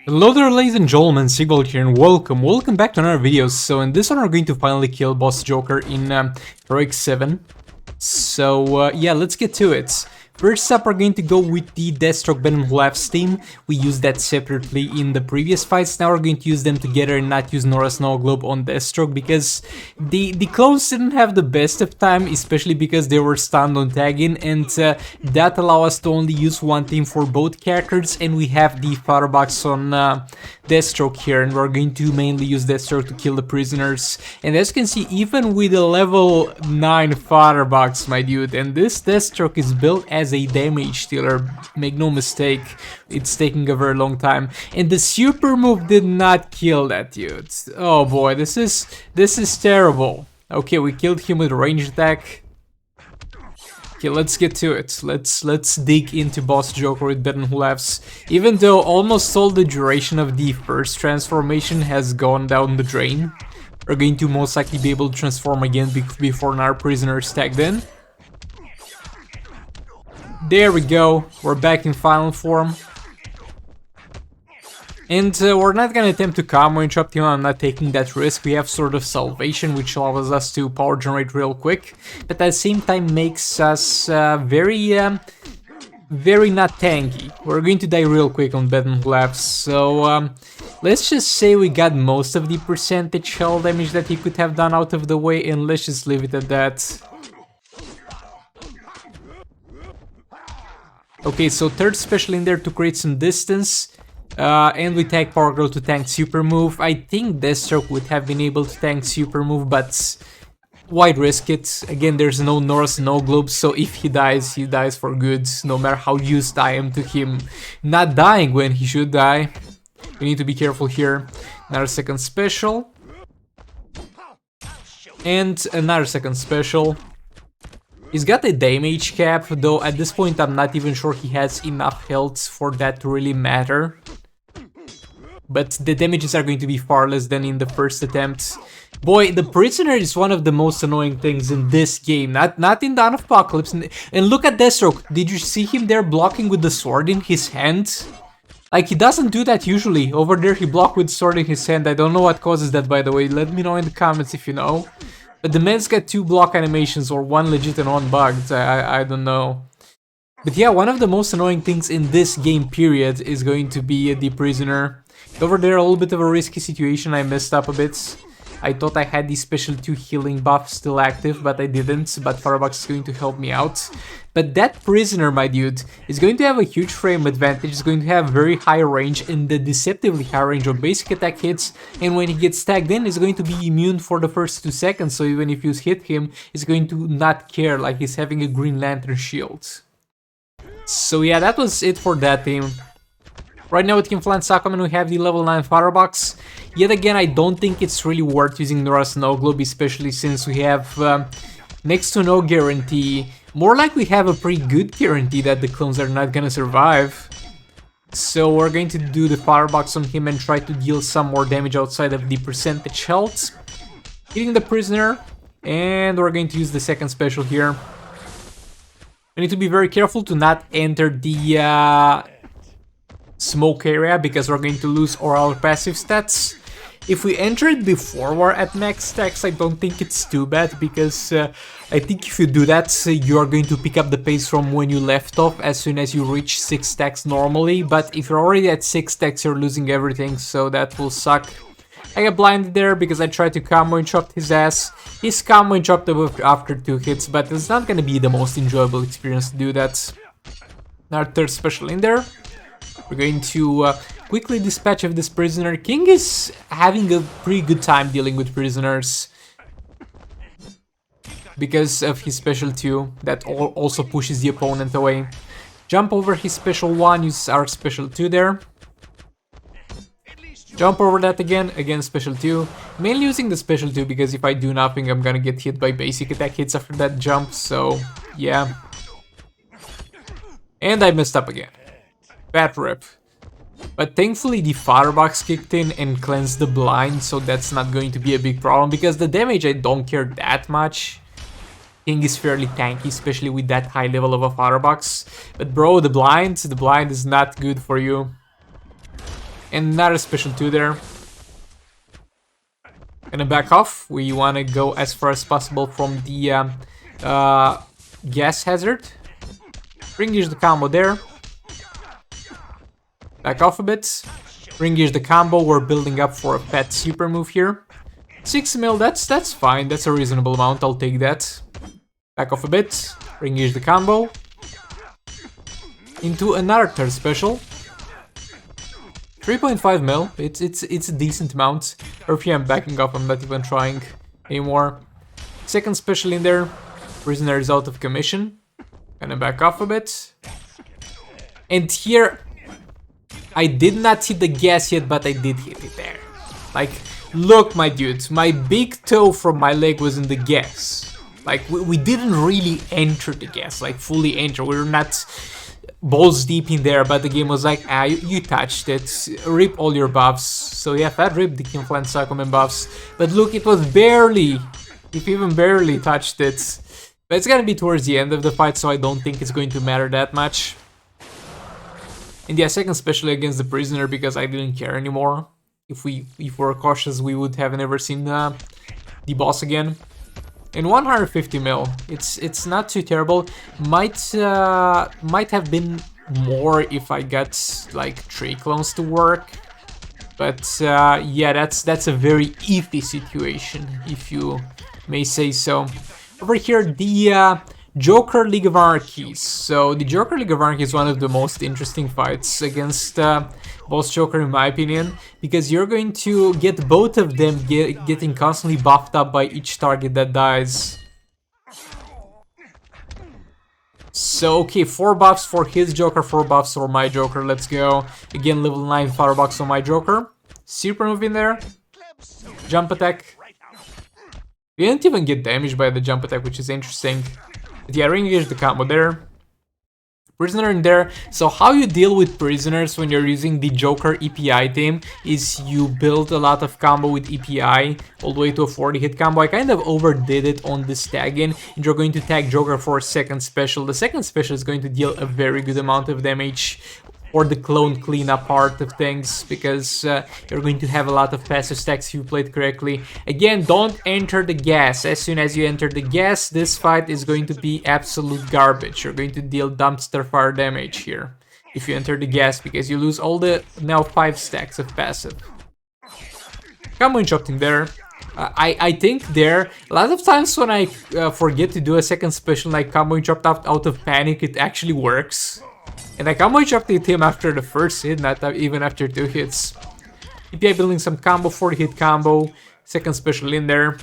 Hello there, ladies and gentlemen, Sigval here, and welcome back to another video. So in this one we're going to finally kill Boss Joker in Heroic 7. So yeah, let's get to it. First up, we're going to go with the Deathstroke Venom Laughs team. We used that separately in the previous fights. Now we're going to use them together and not use Nora's Snow Globe on Deathstroke because the clones didn't have the best of time, especially because they were stunned on tagging, and that allow us to only use one team for both characters, and we have the firebox on Deathstroke here, and we're going to mainly use Deathstroke to kill the prisoners. And as you can see, even with a level 9 firebox, my dude, and this Deathstroke is built as a damage dealer, make no mistake, it's taking a very long time. And the super move did not kill that dude. Oh boy, this is terrible. Okay, we killed him with range attack. Okay, let's get to it. Let's dig into Boss Joker with Venom Laughs. Even though almost all the duration of the first transformation has gone down the drain, we're going to most likely be able to transform again before our prisoner is tagged in. There we go, we're back in final form. And we're not gonna attempt to combo interrupt him, I'm not taking that risk. We have Sword of Salvation, which allows us to power generate real quick, but at the same time makes us very not tanky. We're going to die real quick on Venom Laughs, so let's just say we got most of the percentage hull damage that he could have done out of the way, and let's just leave it at that. Okay, so third special in there to create some distance. And we tag Power Girl to tank Super Move. I think Deathstroke would have been able to tank Super Move, but why risk it? Again, there's no Nora's no globe, so if he dies for good, no matter how used I am to him not dying when he should die. We need to be careful here. Another second special. And another second special. He's got a damage cap, though at this point I'm not even sure he has enough health for that to really matter. But the damages are going to be far less than in the first attempt. Boy, the prisoner is one of the most annoying things in this game, not in Dawn of Apocalypse. And look at Deathstroke, did you see him there blocking with the sword in his hand? Like, he doesn't do that usually. Over there he blocked with sword in his hand. I don't know what causes that, by the way, let me know in the comments if you know. But the man's got 2 block animations, or 1 legit and 1 bugged, I don't know. But yeah, one of the most annoying things in this game period is going to be the prisoner. Over there, a little bit of a risky situation, I messed up a bit. I thought I had the special 2 healing buff still active, but I didn't, but Firebox is going to help me out. But that prisoner, my dude, is going to have a huge frame advantage, is going to have very high range and the deceptively high range on basic attack hits, and when he gets tagged in, he's going to be immune for the first 2 seconds, so even if you hit him, he's going to not care, like he's having a Green Lantern shield. So yeah, that was it for that team. Right now with Kim Sakoman we have the level 9 firebox. Yet again, I don't think it's really worth using Nora's Snow Globe, especially since we have next to no guarantee. More like we have a pretty good guarantee that the clones are not gonna survive. So we're going to do the firebox on him and try to deal some more damage outside of the percentage health. Hitting the prisoner, and we're going to use the second special here. We need to be very careful to not enter the smoke area, because we're going to lose all our passive stats. If we enter it before we're at max stacks, I don't think it's too bad, because I think if you do that, you are going to pick up the pace from when you left off as soon as you reach 6 stacks normally. But if you're already at 6 stacks, you're losing everything, so that will suck. I got blinded there because I tried to combo interrupt his ass. He's combo interrupted after 2 hits, but it's not gonna be the most enjoyable experience to do that. Our third special in there. We're going to quickly dispatch of this prisoner. King is having a pretty good time dealing with prisoners because of his special 2 that also pushes the opponent away. Jump over his special 1, use our special 2 there. Jump over that again special 2. Mainly using the special 2 because if I do nothing I'm gonna get hit by basic attack hits after that jump, so yeah. And I messed up again. Bad rip. But thankfully the firebox kicked in and cleansed the blind, so that's not going to be a big problem, because the damage I don't care that much. King is fairly tanky, especially with that high level of a firebox. But bro, the blind is not good for you. And another special 2 there. Gonna back off. We wanna go as far as possible from the gas hazard. Ring-ish the combo there. Back off a bit. Ring-ish the combo. We're building up for a pet super move here. 6 mil, that's fine. That's a reasonable amount. I'll take that. Back off a bit. Ring-ish the combo. Into another third special. 3.5 mil. It's a decent amount. Or if I'm backing off, I'm not even trying anymore. Second special in there. Prisoner is out of commission. Gonna back off a bit. And here, I did not hit the gas yet, but I did hit it there. Like, look, my dude, my big toe from my leg was in the gas. Like, we didn't really enter the gas, like fully enter. We were not balls deep in there, but the game was like, ah, you touched it, rip all your buffs. So yeah, that ripped the Kim Flan Psychoman buffs. But look, it was barely, if even barely touched it. But it's gonna be towards the end of the fight, so I don't think it's going to matter that much. And yeah, second specially against the prisoner because I didn't care anymore. If we were cautious, we would have never seen the boss again. And 150 mil, it's not too terrible. Might have been more if I got like 3 clones to work. But yeah, that's a very iffy situation, if you may say so. Over here, the Joker League of Anarchies. So the Joker League of Anarchies is one of the most interesting fights against Boss Joker in my opinion, because you're going to get both of them getting constantly buffed up by each target that dies. So okay, 4 buffs for his Joker, 4 buffs for my Joker, let's go. Again, level 9 firebox on my Joker. Super move in there. Jump attack. We didn't even get damaged by the jump attack, which is interesting. But yeah, ring-ish the combo there. Prisoner in there. So how you deal with prisoners when you're using the Joker EPI team is you build a lot of combo with EPI all the way to a 40 hit combo. I kind of overdid it on this tag-in, and you're going to tag Joker for a second special. The second special is going to deal a very good amount of damage or the clone cleanup part of things, because you're going to have a lot of passive stacks if you play it correctly. Again, don't enter the gas. As soon as you enter the gas, this fight is going to be absolute garbage. You're going to deal dumpster fire damage here if you enter the gas, because you lose all the now 5 stacks of passive. Combo interrupting there. I think there, a lot of times when I forget to do a second special like combo interrupt out of panic, it actually works. And I combo interrupted him after the first hit, not even after 2 hits. EPI building some combo, 40 hit combo, second special in there.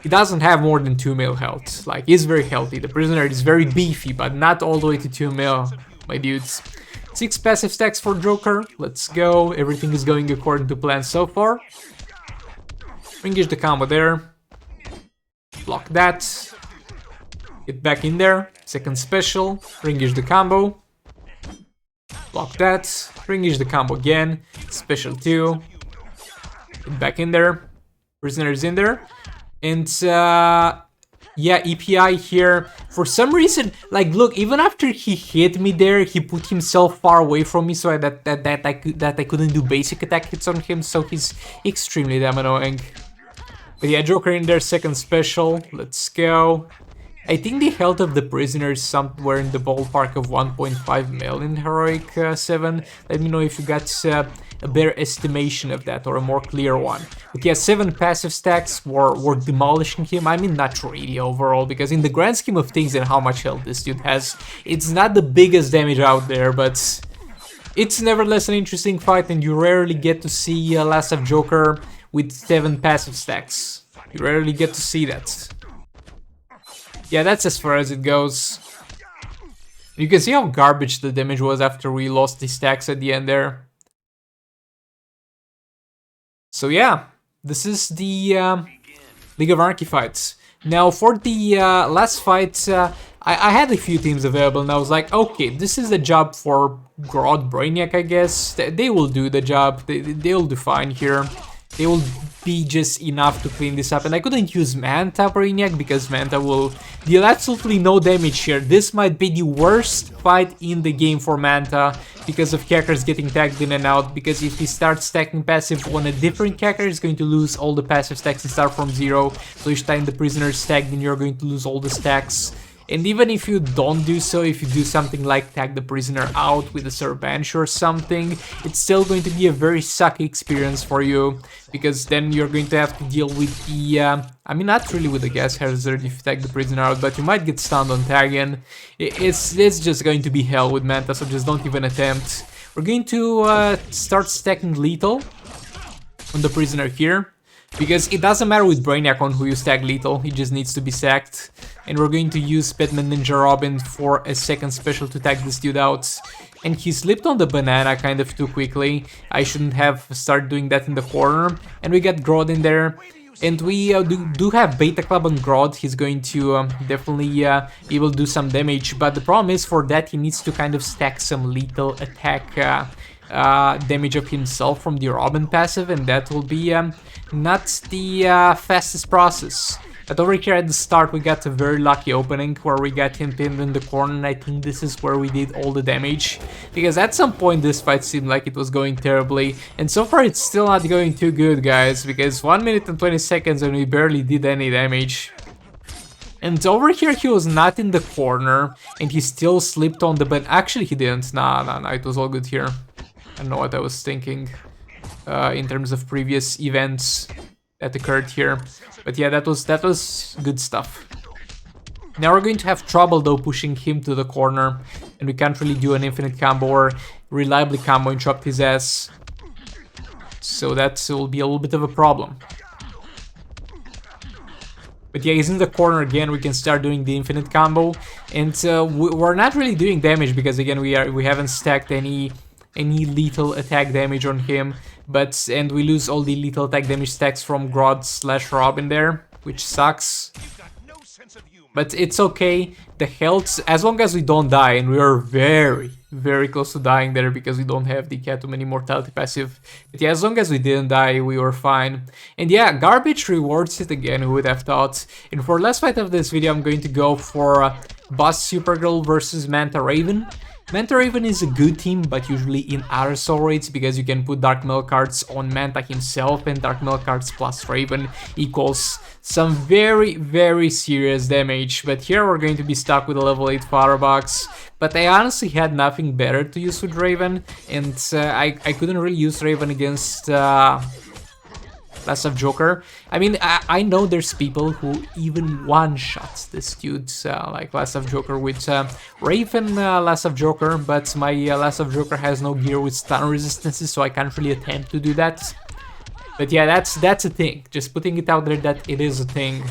He doesn't have more than 2 mil health, like he's very healthy. The prisoner is very beefy, but not all the way to 2 mil, my dudes. 6 passive stacks for Joker, let's go. Everything is going according to plan so far. Ring-ish the combo there. Block that. Get back in there, second special, ring-ish the combo. Block that, ring-ish the combo again, special 2, get back in there, prisoner is in there, and yeah, EPI here, for some reason, like look, even after he hit me there, he put himself far away from me so that I couldn't do basic attack hits on him, so he's extremely damn annoying. But yeah, Joker in there, second special, let's go. I think the health of the prisoner is somewhere in the ballpark of 1.5 mil in Heroic 7. Let me know if you got a better estimation of that or a more clear one. But yeah, 7 passive stacks were demolishing him. I mean, not really overall, because in the grand scheme of things and how much health this dude has, it's not the biggest damage out there, but it's nevertheless an interesting fight, and you rarely get to see Last of Joker with 7 passive stacks. You rarely get to see that. Yeah, that's as far as it goes. You can see how garbage the damage was after we lost the stacks at the end there. So yeah, this is the League of Anarchy fights. Now for the last fight, I had a few teams available and I was like, okay, this is a job for Brainiac, I guess. They will do the job, they'll do fine here. They will be just enough to clean this up. And I couldn't use Manta Brainiac because Manta will deal absolutely no damage here. This might be the worst fight in the game for Manta because of hackers getting tagged in and out, because if he starts stacking passive on a different hacker, he's going to lose all the passive stacks and start from zero. So each time the prisoner is tagged, then you're going to lose all the stacks. And even if you don't do so, if you do something like tag the prisoner out with a Serbanch or something, it's still going to be a very sucky experience for you, because then you're going to have to deal with the, I mean, not really with the gas hazard if you tag the prisoner out, but you might get stunned on tagging. It's just going to be hell with Manta, so just don't even attempt. We're going to start stacking lethal on the prisoner here, because it doesn't matter with Brainiac on who you stack lethal, he just needs to be sacked. And we're going to use Batman Ninja Robin for a second special to tag this dude out. And he slipped on the banana kind of too quickly. I shouldn't have started doing that in the corner. And we got Grodd in there. And we do have Beta Club on Grodd. He's going to definitely be able to do some damage. But the problem is, for that he needs to kind of stack some lethal attack damage of himself from the Robin passive. And that will be not the fastest process. But over here at the start we got a very lucky opening where we got him pinned in the corner, and I think this is where we did all the damage. Because at some point this fight seemed like it was going terribly, and so far it's still not going too good, guys, because 1 minute and 20 seconds and we barely did any damage. And over here he was not in the corner, and he still slipped on the bed. Actually he didn't, nah, it was all good here. I don't know what I was thinking in terms of previous events that occurred here. But yeah, that was good stuff. Now we're going to have trouble though pushing him to the corner, and we can't really do an infinite combo or reliably combo and chop his ass. So that will be a little bit of a problem. But yeah, he's in the corner again. We can start doing the infinite combo, and we're not really doing damage because again we haven't stacked any lethal attack damage on him. And we lose all the lethal attack damage stacks from Grodd / Robin there, which sucks. But it's okay. The health, as long as we don't die, and we are very, very close to dying there because we don't have the Catwoman Immortality passive. But yeah, as long as we didn't die, we were fine. And yeah, garbage rewards it again, who would have thought. And for last fight of this video, I'm going to go for Boss Supergirl versus Manta Raven. Manta Raven is a good team, but usually in other soul rates, because you can put Dark Mail cards on Manta himself, and Dark Mail cards plus Raven equals some very, very serious damage. But here we're going to be stuck with a level 8 Firebox. But I honestly had nothing better to use with Raven, and I couldn't really use Raven against Last of Joker. I mean, I know there's people who even one-shots this dude, like Last of Joker with Raven Last of Joker, but my Last of Joker has no gear with stun resistances, so I can't really attempt to do that. But yeah, that's a thing. Just putting it out there that it is a thing.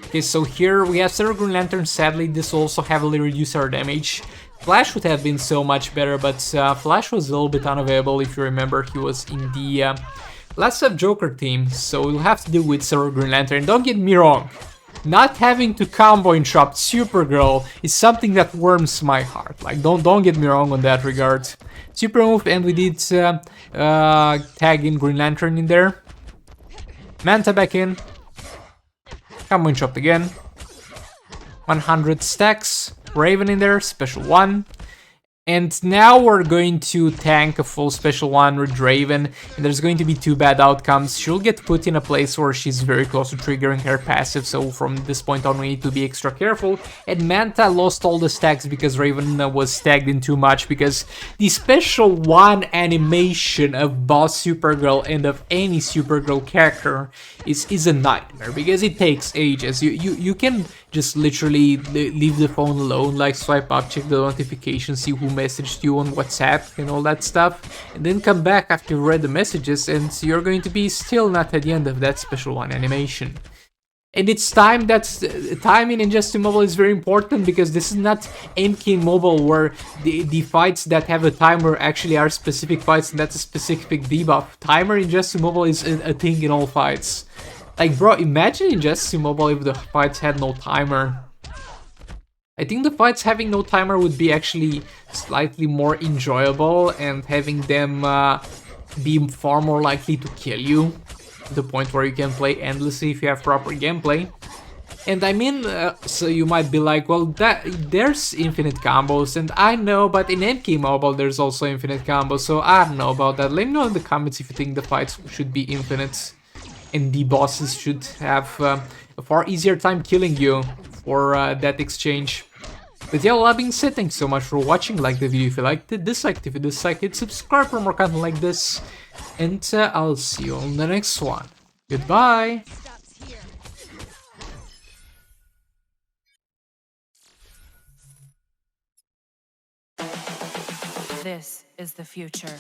Okay, so here we have Zero Green Lantern. Sadly, this will also heavily reduce our damage. Flash would have been so much better, but Flash was a little bit unavailable. If you remember, he was in the Last of Joker team, so we'll have to deal with Zero Green Lantern. Don't get me wrong, not having to combo interrupt Supergirl is something that warms my heart. Like, don't get me wrong on that regard. Super move, and we did tag in Green Lantern in there. Manta back in. Combo interrupt again. 100 stacks. Raven in there, special 1. And now we're going to tank a full special 1 with Raven, and there's going to be 2 bad outcomes. She'll get put in a place where she's very close to triggering her passive, so from this point on we need to be extra careful. And Manta lost all the stacks because Raven was tagged in too much, because the special 1 animation of Boss Supergirl and of any Supergirl character is a nightmare, because it takes ages. You can just literally leave the phone alone, like swipe up, check the notifications, see who messaged you on WhatsApp and all that stuff, and then come back after you read the messages, and you're going to be still not at the end of that special 1 animation. And it's time. That's timing in Justice Mobile is very important, because this is not MK Mobile where the fights that have a timer actually are specific fights, and that's a specific debuff. Timer in Justice Mobile is a thing in all fights. Like, bro, imagine in Justice Mobile if the fights had no timer. I think the fights having no timer would be actually slightly more enjoyable, and having them be far more likely to kill you, to the point where you can play endlessly if you have proper gameplay. And I mean, so you might be like, well, there's infinite combos, and I know, but in NK Mobile there's also infinite combos, so I don't know about that. Let me know in the comments if you think the fights should be infinite, and the bosses should have a far easier time killing you for that exchange. But yeah, all that being said, thanks so much for watching. Like the video if you liked it, dislike if you disliked it, subscribe for more content like this, and I'll see you on the next one. Goodbye! This is the future.